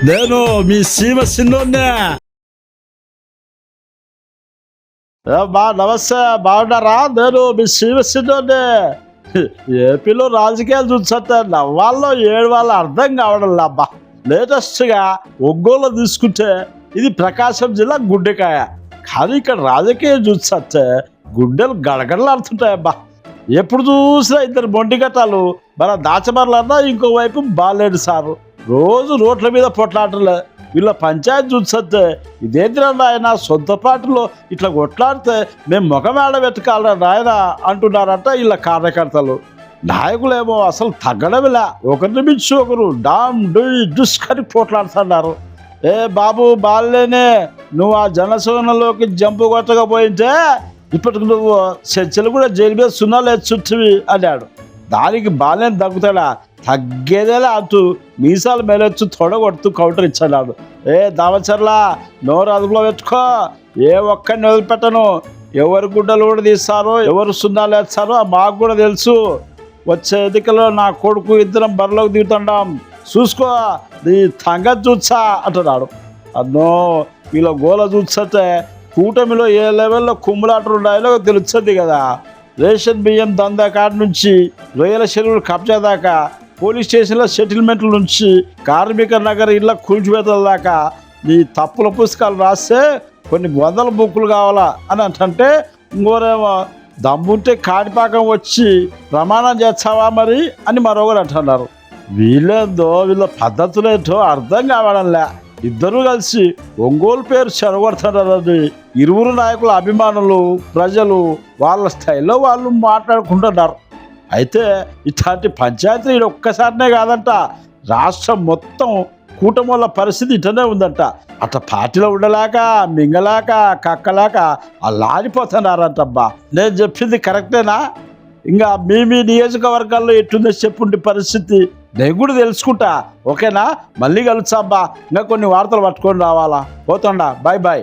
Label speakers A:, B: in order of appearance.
A: నేను మీ సీమ సిన్నోన్నే. బా నమస్తే, బాగున్నారా? నేను మీ సీమ సిన్నోన్నే. ఏపీలో రాజకీయాలు చూసంటే నవ్వాళ్ళో ఏడవాళ్ళో అర్థం కావడం అబ్బా. లేటెస్ట్గా ఒంగోలు తీసుకుంటే ఇది ప్రకాశం జిల్లా గుండెకాయ. కానీ ఇక్కడ రాజకీయం చూస్తే గుండెలు గడగడలాడుతుంటాయబ్బా. ఎప్పుడు చూసినా ఇద్దరు మొండిగట్టాలు, మన దాచమర్లన్నా ఇంకోవైపు బాలేడు సారు. రోజు రోడ్ల మీద పొట్లాటలే. వీళ్ళ పంచాయతీ చూస్తే ఇదేంటిరన్నా ఆయన సొంత పార్టీలో ఇట్లా కొట్లాడితే మేము ముఖమేడ వెతకాలరా ఆయన అంటున్నారంట వీళ్ళ కార్యకర్తలు. నాయకులేమో అసలు తగ్గడమిలా, ఒకరిని మించి ఒకరు డామ్ డుస్కని పోట్లాడుతున్నారు. ఏ బాబు బాలేనే, నువ్వు ఆ జనసేనలోకి జంపు కొట్టకపోయింటే ఇప్పటికి నువ్వు చర్చలు కూడా జైలు మీద సున్నాలు ఎచ్చువి అన్నాడు. దానికి బాలేని తగ్గుతాడా? తగ్గేదేలా అంటూ మీసాలు మేలొచ్చు తొడగొడుతూ కౌంటర్ ఇచ్చాడు. ఏ దావచర్లా, నోరు అదుపులో పెట్టుకో, ఏ ఒక్కడిని వదిలిపెట్టను. ఎవరు గుడ్డలు కూడా తీస్తారో, ఎవరు సున్నాలు వేస్తారో మాకు కూడా తెలుసు. వచ్చే ఎన్నికల్లో నా కొడుకు ఇద్దరం బరిలోకి దిగుతుండాం, చూసుకో నీ సంగతి చూసా అంటున్నాడు. అన్నో వీళ్ళ గోల చూస్తే కూటమిలో ఏ లెవెల్లో కుమ్ములాటలు ఉన్నాయో తెలుస్తుంది కదా. రేషన్ బియ్యం దందా కాడ నుంచి రొయ్యల చెరువులు కబ్జా దాకా, పోలీస్ స్టేషన్ల సెటిల్మెంట్ల నుంచి కార్మిక నగర్ ఇళ్ళ కూల్చివేతల దాకా నీ తప్పుల పుస్తకాలు రాస్తే కొన్ని వందల బుక్కులు కావాలా అని అంటే, ఇంకోరేమో దమ్ముంటే కాడిపాకం వచ్చి ప్రమాణం చేస్తావా మరి అని మరొకరు అంటున్నారు. వీళ్ళేందో వీళ్ళ పద్ధతులేంటో అర్థం కావడంలే. ఇద్దరూ కలిసి ఒంగోలు పేరు చెరగొడుతున్నారని ఇరువురు నాయకుల అభిమానులు, ప్రజలు వాళ్ళ స్టైల్లో వాళ్ళు మాట్లాడుకుంటున్నారు. అయితే ఇట్లాంటి పంచాయతీలు ఒక్కసారినే కాదంట, రాష్ట్రం మొత్తం కూటమిల పరిస్థితి ఇటనే ఉందంట. అట్లా పార్టీలో ఉండలేక, మింగలేక, కక్కలేక అల్లాడిపోతున్నారంటబ్బా. నేను చెప్పింది కరెక్టేనా? ఇంకా మీ నియోజకవర్గాల్లో ఎట్టుందో చెప్పుండి పరిస్థితి నేను కూడా తెలుసుకుంటా. ఓకేనా? మళ్ళీ కలుస్తాబ్బా. ఇంకా కొన్ని వార్తలు పట్టుకొని రావాలా. పోతుండా. Bye bye.